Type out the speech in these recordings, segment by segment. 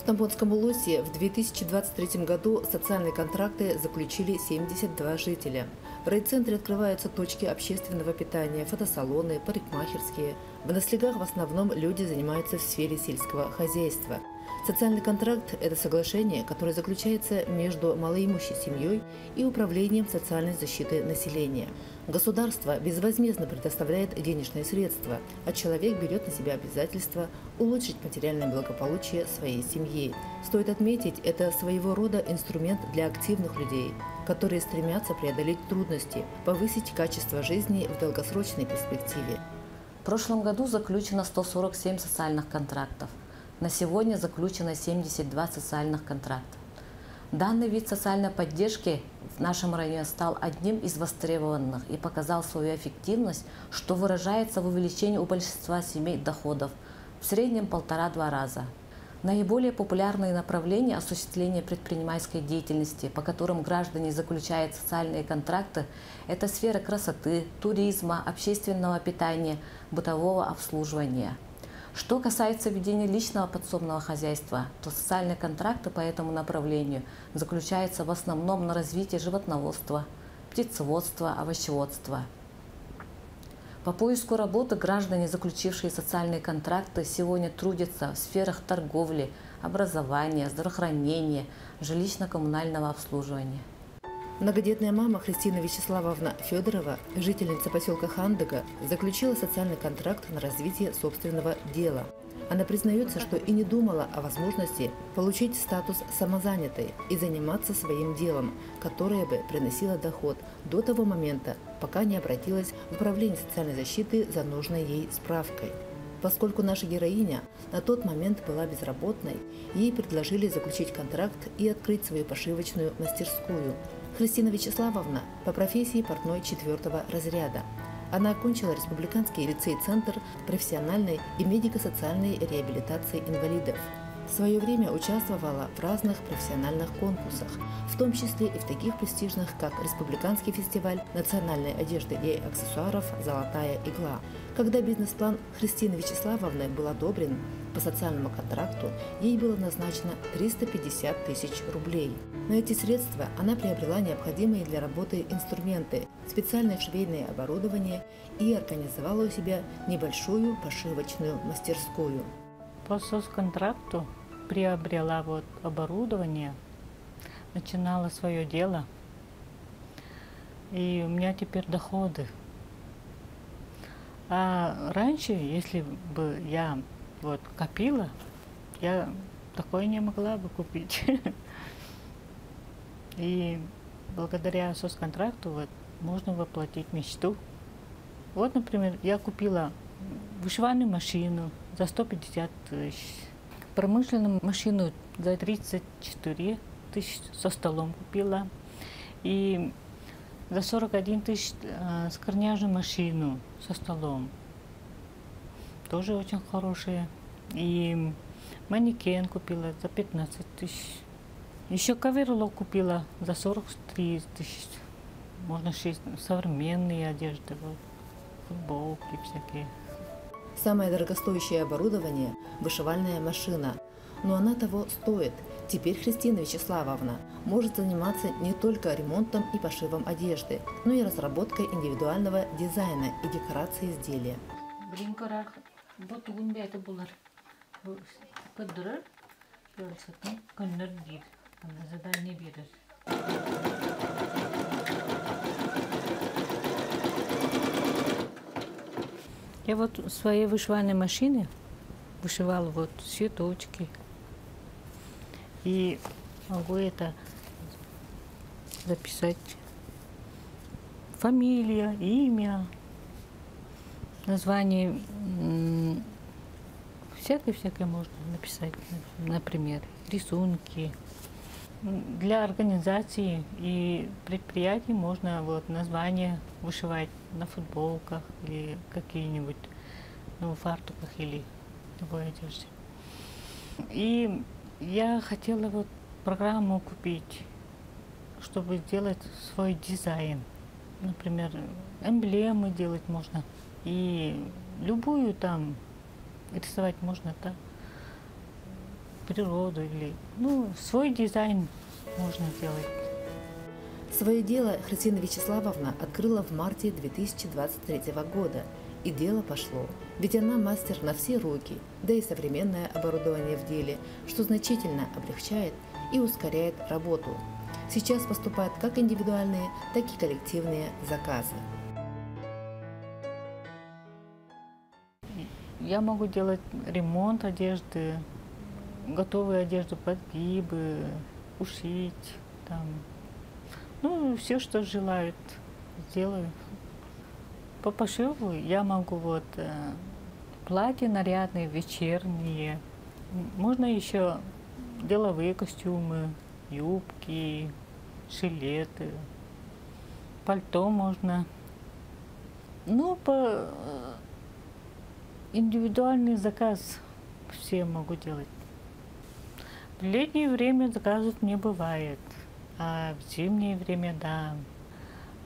В Тамбовском Улусе в 2023 году социальные контракты заключили 72 жителя. В райцентре открываются точки общественного питания, фотосалоны, парикмахерские. В Наслегах в основном люди занимаются в сфере сельского хозяйства. Социальный контракт – это соглашение, которое заключается между малоимущей семьей и Управлением социальной защиты населения. Государство безвозмездно предоставляет денежные средства, а человек берет на себя обязательство улучшить материальное благополучие своей семьи. Стоит отметить, это своего рода инструмент для активных людей, которые стремятся преодолеть трудности, повысить качество жизни в долгосрочной перспективе. В прошлом году заключено 147 социальных контрактов. На сегодня заключено 72 социальных контракта. Данный вид социальной поддержки в нашем районе стал одним из востребованных и показал свою эффективность, что выражается в увеличении у большинства семей доходов в среднем 1,5–2 раза. Наиболее популярные направления осуществления предпринимательской деятельности, по которым граждане заключают социальные контракты, это сфера красоты, туризма, общественного питания, бытового обслуживания. Что касается ведения личного подсобного хозяйства, то социальные контракты по этому направлению заключаются в основном на развитии животноводства, птицеводства, овощеводства. По поиску работы граждане, заключившие социальные контракты, сегодня трудятся в сферах торговли, образования, здравоохранения, жилищно-коммунального обслуживания. Многодетная мама Христина Вячеславовна Федорова, жительница поселка Хандыга, заключила социальный контракт на развитие собственного дела. Она признается, что и не думала о возможности получить статус самозанятой и заниматься своим делом, которое бы приносило доход до того момента, пока не обратилась в Управление социальной защиты за нужной ей справкой. Поскольку наша героиня на тот момент была безработной, ей предложили заключить контракт и открыть свою пошивочную мастерскую. Христина Вячеславовна по профессии портной 4-го разряда. Она окончила Республиканский лицей-центр профессиональной и медико-социальной реабилитации инвалидов. В свое время участвовала в разных профессиональных конкурсах, в том числе и в таких престижных, как Республиканский фестиваль национальной одежды и аксессуаров «Золотая игла». Когда бизнес-план Христины Вячеславовны был одобрен по социальному контракту, ей было назначено 350 тысяч рублей. На эти средства она приобрела необходимые для работы инструменты, специальное швейное оборудование и организовала у себя небольшую пошивочную мастерскую. По соцконтракту приобрела оборудование, начинала свое дело, и у меня теперь доходы. А раньше, если бы я копила, я такое не могла бы купить. И благодаря соцконтракту можно воплотить мечту. Вот, например, я купила вышивальную машину за 150 тысяч, промышленную машину за 34 тысяч со столом купила, и за 41 тысяч скорняжную машину со столом, тоже очень хорошие, и манекен купила за 15 тысяч. Еще каверлок купила за 43 тысяч. Можно шить современные одежды, футболки всякие. Самое дорогостоящее оборудование – вышивальная машина. Но она того стоит. Теперь Христина Вячеславовна может заниматься не только ремонтом и пошивом одежды, но и разработкой индивидуального дизайна и декорации изделия. Я в своей вышивальной машине вышивала цветочки. И могу это записать. Фамилия, имя, название. Всякое можно написать, например, рисунки. Для организации и предприятий можно название вышивать на футболках или какие-нибудь фартуках или любой одежде. И я хотела программу купить, чтобы сделать свой дизайн. Например, эмблемы делать можно. И любую там рисовать можно, да. природу или свой дизайн можно делать. Свое дело Христина Вячеславовна открыла в марте 2023 года. И дело пошло. Ведь она мастер на все руки, да и современное оборудование в деле, что значительно облегчает и ускоряет работу. Сейчас поступают как индивидуальные, так и коллективные заказы. Я могу делать ремонт одежды, готовую одежду, подгибы, ушить, все, что желают, сделаю. По пошиву я могу платья нарядные, вечерние. Можно еще деловые костюмы, юбки, жилеты, пальто можно. По индивидуальный заказ все могу делать. В летнее время заказов не бывает, а в зимнее время, да.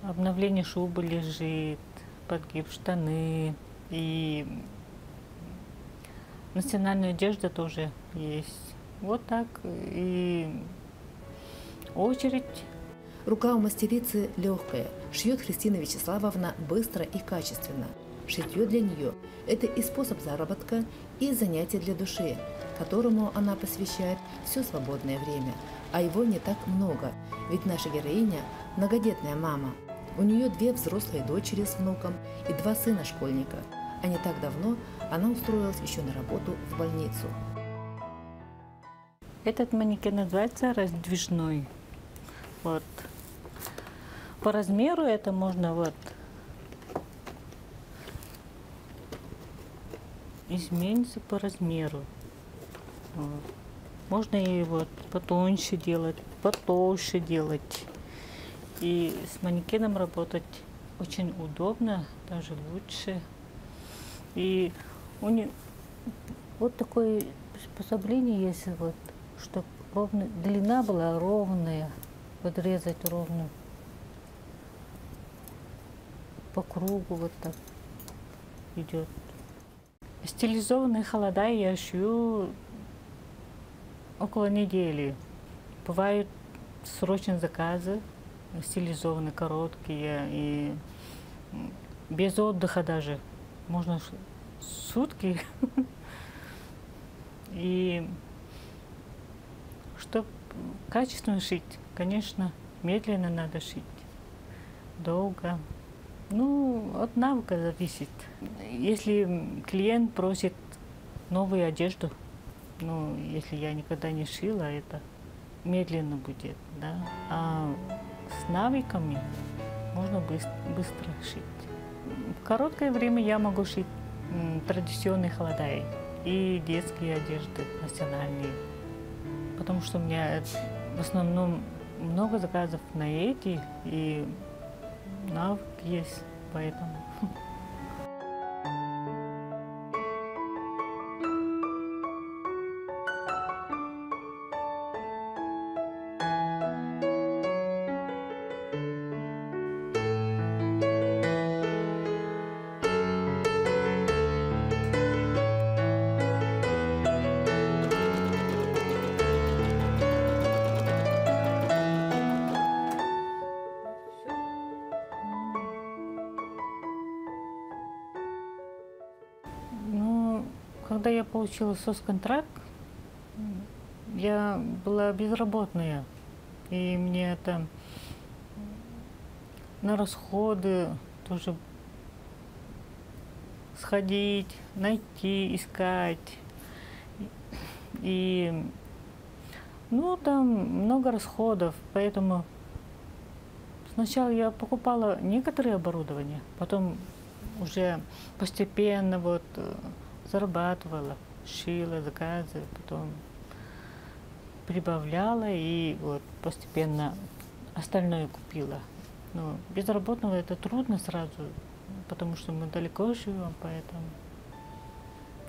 Обновление шубы лежит, подгиб штаны, и национальная одежда тоже есть. Вот так, и очередь. Рука у мастерицы легкая, шьет Христина Вячеславовна быстро и качественно. Шитье для нее – это и способ заработка, и занятие для души, которому она посвящает все свободное время. А его не так много, ведь наша героиня – многодетная мама. У нее 2 взрослые дочери с внуком и 2 сына-школьника. А не так давно она устроилась еще на работу в больницу. Этот манекен называется раздвижной. По размеру это можно изменится по размеру. Можно и потоньше делать, потолще делать. И с манекеном работать очень удобно, даже лучше. И у них такое приспособление есть, чтобы длина была ровная, подрезать ровно по кругу так идет. Стилизованные холода я шью около недели. Бывают срочные заказы, стилизованные, короткие и без отдыха даже. Можно сутки. И чтобы качественно шить, конечно, медленно надо шить, долго. От навыка зависит. Если клиент просит новую одежду, если я никогда не шила, это медленно будет, да. А с навыками можно быстро шить. В короткое время я могу шить традиционные холода и детские одежды национальные, потому что у меня в основном много заказов на эти, и навык есть, поэтому. Когда я получила соцконтракт, я была безработная, и мне это на расходы тоже сходить, найти, искать. И там много расходов, поэтому сначала я покупала некоторые оборудования, потом уже постепенно зарабатывала, шила заказы, потом прибавляла и постепенно остальное купила. Но безработного это трудно сразу, потому что мы далеко живем, поэтому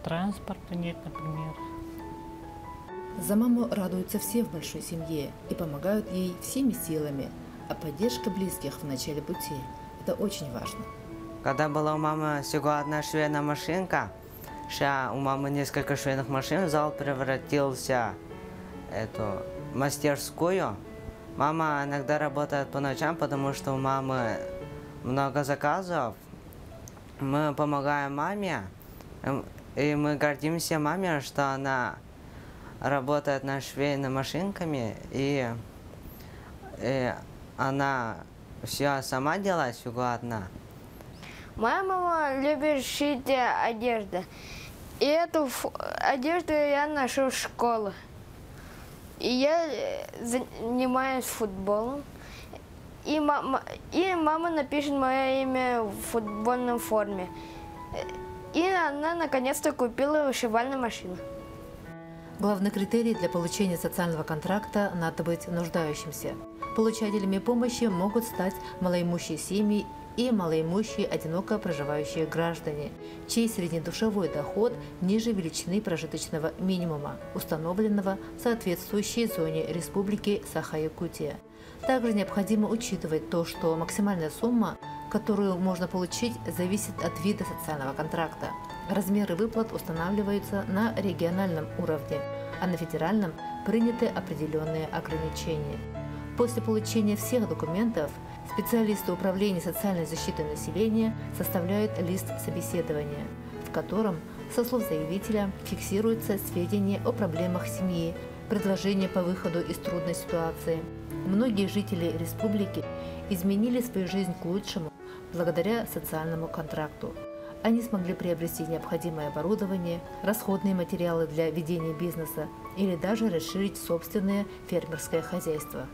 транспорта нет, например. За маму радуются все в большой семье и помогают ей всеми силами, а поддержка близких в начале пути – это очень важно. Когда была у мамы всего одна швейная машинка, Сейчас у мамы несколько швейных машин, зал превратился в мастерскую. Мама иногда работает по ночам, потому что у мамы много заказов. Мы помогаем маме, и мы гордимся маме, что она работает над швейными машинками, и она все сама делает, всего одна. Моя мама любит шить одежду. И эту одежду я ношу в школу. И я занимаюсь футболом. И мама напишет мое имя в футбольной форме. И она наконец-то купила вышивальную машину. Главный критерий для получения социального контракта – надо быть нуждающимся. Получателями помощи могут стать малоимущие семьи и малоимущие одиноко проживающие граждане, чей среднедушевой доход ниже величины прожиточного минимума, установленного в соответствующей зоне Республики Саха-Якутия. Также необходимо учитывать то, что максимальная сумма, которую можно получить, зависит от вида социального контракта. Размеры выплат устанавливаются на региональном уровне, а на федеральном приняты определенные ограничения. После получения всех документов специалисты Управления социальной защиты населения составляют лист собеседования, в котором, со слов заявителя, фиксируются сведения о проблемах семьи, предложения по выходу из трудной ситуации. Многие жители республики изменили свою жизнь к лучшему благодаря социальному контракту. Они смогли приобрести необходимое оборудование, расходные материалы для ведения бизнеса или даже расширить собственное фермерское хозяйство.